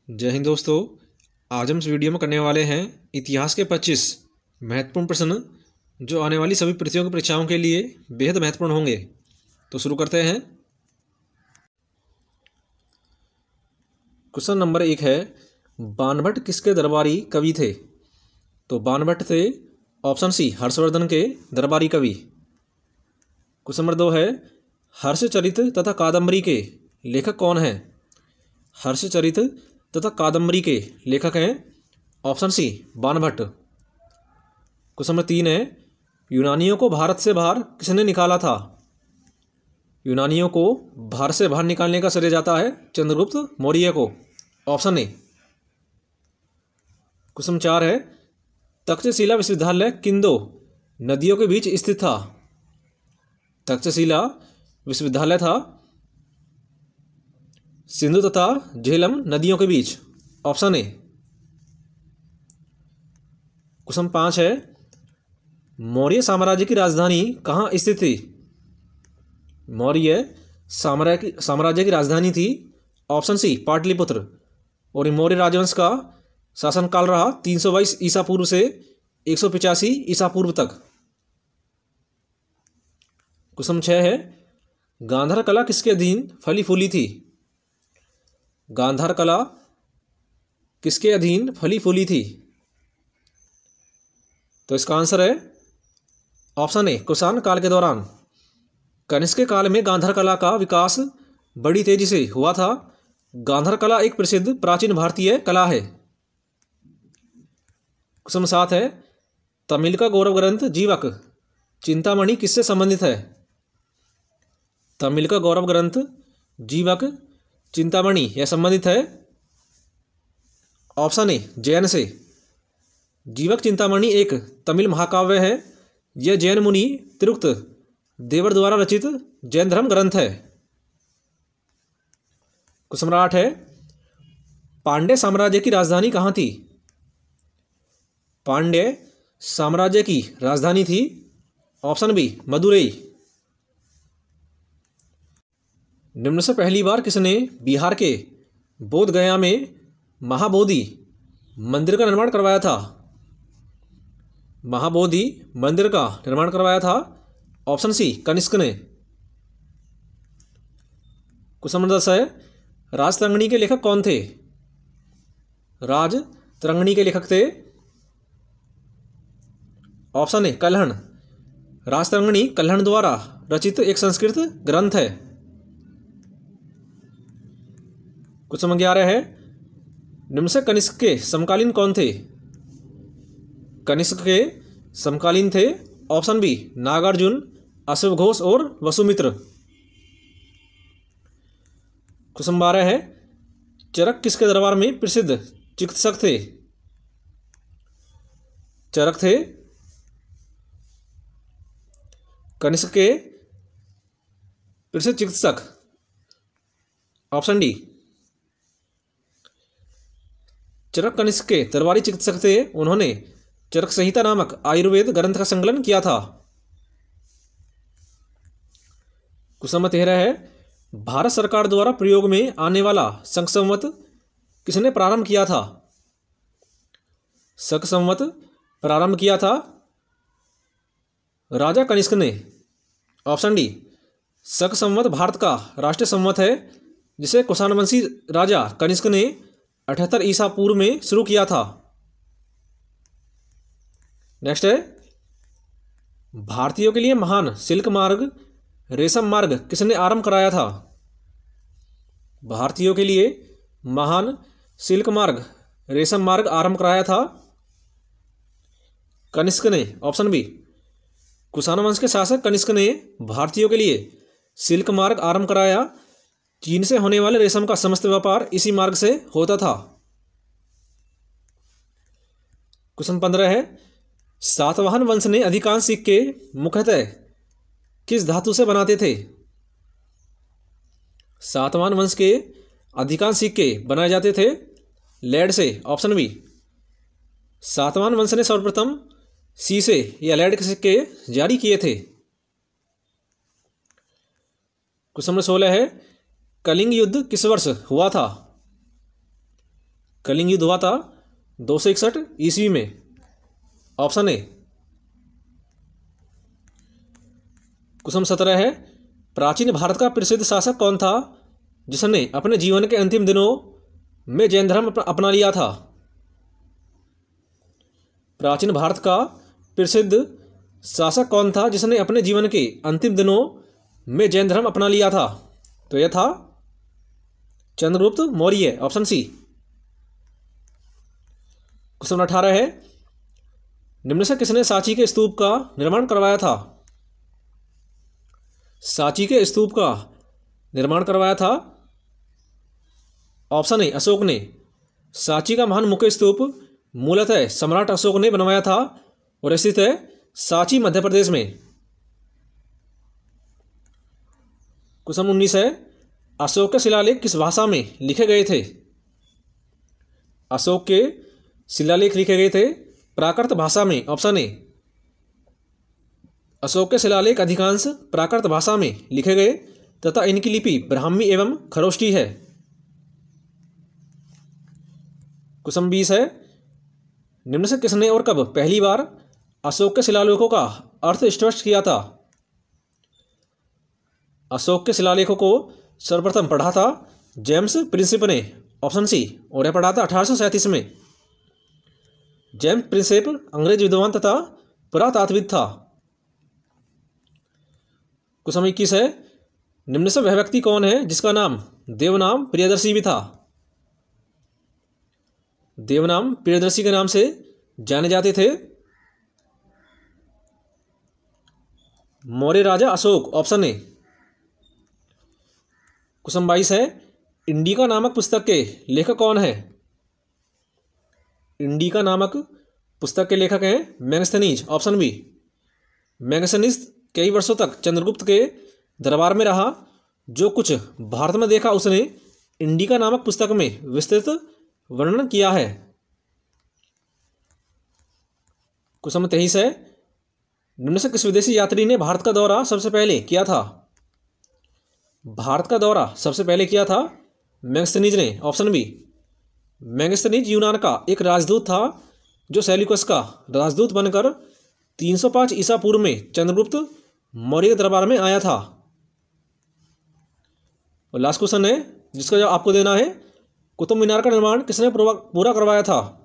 जय हिंद दोस्तों। आज हम इस वीडियो में करने वाले हैं इतिहास के 25 महत्वपूर्ण प्रश्न जो आने वाली सभी प्रतियोगी परीक्षाओं के लिए बेहद महत्वपूर्ण होंगे। तो शुरू करते हैं। क्वेश्चन नंबर 1 है, बाणभट्ट किसके दरबारी कवि थे? तो बाणभट्ट थे ऑप्शन सी हर्षवर्धन के दरबारी कवि। क्वेश्चन नंबर 2 है, हर्षचरित तथा कादम्बरी के लेखक कौन हैं? हर्षचरित तथा कादम्बरी के लेखक हैं option C Banabhatta. Question number 3 है, यूनानियों को भारत से बाहर किसने निकाला था? यूनानियों को भारत से बाहर निकालने का श्रेय जाता है चंद्रगुप्त मौर्य को, ऑप्शन ए। क्वेश्चन 4 है, तक्षशिला विश्वविद्यालय किन दो नदियों के बीच स्थित था? तक्षशिला विश्वविद्यालय था सिंधु तथा झेलम नदियों के बीच, ऑप्शन ए। क्वेश्चन 5 है, मौर्य साम्राज्य की राजधानी कहाँ स्थित थी? मौर्य साम्राज्य की राजधानी थी ऑप्शन सी पाटलिपुत्र, और मौर्य राजवंश का शासनकाल रहा 322 ईसा पूर्व से 185 ईसा पूर्व तक। क्वेश्चन 6 है, गांधार कला किसके अधीन फली फूली थी? गांधार कला किसके अधीन फली फूली थी? तो इसका आंसर है ऑप्शन ए कुषाण काल के दौरान। कनिष्क के काल में गांधार कला का विकास बड़ी तेजी से हुआ था। गांधार कला एक प्रसिद्ध प्राचीन भारतीय कला है। क्वेश्चन 7 है, तमिल का गौरव ग्रंथ जीवक चिंतामणि किससे संबंधित है? तमिल का गौरव ग्रंथ जीवक चिंतामणि यह संबंधित है ऑप्शन ए जैन से। जीवक चिंतामणि एक तमिल महाकाव्य है। यह जैन मुनि तिरुक्त देवर द्वारा रचित जैन धर्म ग्रंथ है। क्वेश्चन नंबर 8 है, पांड्य साम्राज्य की राजधानी कहाँ थी? पांड्य साम्राज्य की राजधानी थी ऑप्शन बी मदुरई। निम्न से पहली बार किसने बिहार के बोध गया में महाबोधि मंदिर का निर्माण करवाया था? महाबोधि मंदिर का निर्माण करवाया था ऑप्शन सी कनिष्क ने। क्वेश्चन नंबर 10 है, राजतरंगिणी के लेखक कौन थे? राजतरंगिणी के लेखक थे ऑप्शन ए कल्हण। राजतरंगिणी कल्हण द्वारा रचित एक संस्कृत ग्रंथ है। क्वेश्चन नंबर 11 है, निम्न से कनिष्क के समकालीन कौन थे? कनिष्क के समकालीन थे ऑप्शन बी नागार्जुन, अश्वघोष और वसुमित्र। क्वेश्चन 12 है, चरक किसके दरबार में प्रसिद्ध चिकित्सक थे? चरक थे कनिष्क के प्रसिद्ध चिकित्सक, ऑप्शन डी। चरक कनिष्क के दरबारी चिकित्सक थे। उन्होंने चरक संहिता नामक आयुर्वेद ग्रंथ का संकलन किया था। क्वेश्चन नंबर 13 है, भारत सरकार द्वारा प्रयोग में आने वाला शक संवत किसने प्रारंभ किया था? शक संवत प्रारंभ किया था राजा कनिष्क ने, ऑप्शन डी। शक संवत भारत का राष्ट्रीय संवत है जिसे कुषाणवंशी राजा कनिष्क ने 78 ईसा पूर्व में शुरू किया था। नेक्स्ट है, भारतीयों के लिए महान सिल्क मार्ग रेशम मार्ग किसने आरंभ कराया था? भारतीयों के लिए महान सिल्क मार्ग रेशम मार्ग आरंभ कराया था कनिष्क ने, ऑप्शन बी। कुषाण के शासक कनिष्क ने भारतीयों के लिए सिल्क मार्ग आरंभ कराया। चीन से होने वाले रेशम का समस्त व्यापार इसी मार्ग से होता था। क्वेश्चन 15 है, सातवाहन वंश ने अधिकांश सिक्के मुख्यतः किस धातु से बनाते थे? सातवाहन वंश के अधिकांश सिक्के बनाए जाते थे लेड से, ऑप्शन बी। सातवाहन वंश ने सर्वप्रथम शीशे या लेड के सिक्के जारी किए थे। क्वेश्चन नंबर 16 है, कलिंग युद्ध किस वर्ष हुआ था? कलिंग युद्ध हुआ था 261 ईस्वी में। Option A. क्वेश्चन 17 है, प्राचीन भारत का प्रसिद्ध शासक कौन था जिसने अपने जीवन के अंतिम दिनों में जैन धर्म अपना लिया था? प्राचीन भारत का प्रसिद्ध शासक कौन था जिसने अपने जीवन के अंतिम दिनों में जैन धर्म अपना लिया था? तो यह था Chandragupta Maurya. Option C. Question 18 है, निम्न से किसने सांची के स्तूप का निर्माण करवाया था? सांची के स्तूप का निर्माण करवाया था? ऑप्शन ए, अशोक ने। सांची का महान मुख्य स्तूप मूलतः सम्राट अशोक ने बनवाया था और स्थित है सांची मध्य प्रदेश में। क्वेश्चन 19 है, अशोक के शिलालेख किस भाषा में लिखे गए थे? अशोक के शिलालेख लिखे गए थे प्राकृत भाषा में। Option A. अशोक के शिलालेख अधिकांश प्राकृत भाषा में लिखे गए तथा इनकी लिपि ब्राह्मी एवं खरोष्ठी है। क्वेश्चन 20 है, निम्न से किसने और कब पहली बार अशोक के शिलालेखों का अर्थ स्पष्ट किया था? अशोक के शिलालेखों को सर्वप्रथम पढ़ा था जेम्स प्रिंसिप ने। Option C. और यह पढ़ा था 1837 में। जेम्स प्रिंसिप अंग्रेज विद्वान तथा पुरातात्विद था। क्वेश्चन 21 है, निम्न से वह व्यक्ति कौन है जिसका नाम देवनाम प्रियदर्शी भी था? देवनाम प्रियदर्शी के नाम से जाने जाते थे मौर्य राजा अशोक। Option A. क्वेश्चन 22 है, इंडिका नामक पुस्तक के लेखक कौन है? इंडिका नामक पुस्तक के लेखक हैं मेगस्थनीज। Option B. मेगस्थनीज कई वर्षों तक चंद्रगुप्त के दरबार में रहा। जो कुछ भारत में देखा उसने इंडिका नामक पुस्तक में विस्तृत वर्णन किया है। क्वेश्चन 23 है, निम्न से किस विदेशी यात्री ने भारत का दौरा सबसे पहले किया था? भारत का दौरा सबसे पहले किया था मेगस्थनीज ने। Option B. मेगस्थनीज यूनान का एक राजदूत था जो सेल्यूकस का राजदूत बनकर 305 ईसा पूर्व में चंद्रगुप्त मौर्य के दरबार में आया था। और लास्ट क्वेश्चन है जिसका जवाब आपको देना है, कुतुब मीनार का निर्माण किसने पूरा करवाया था?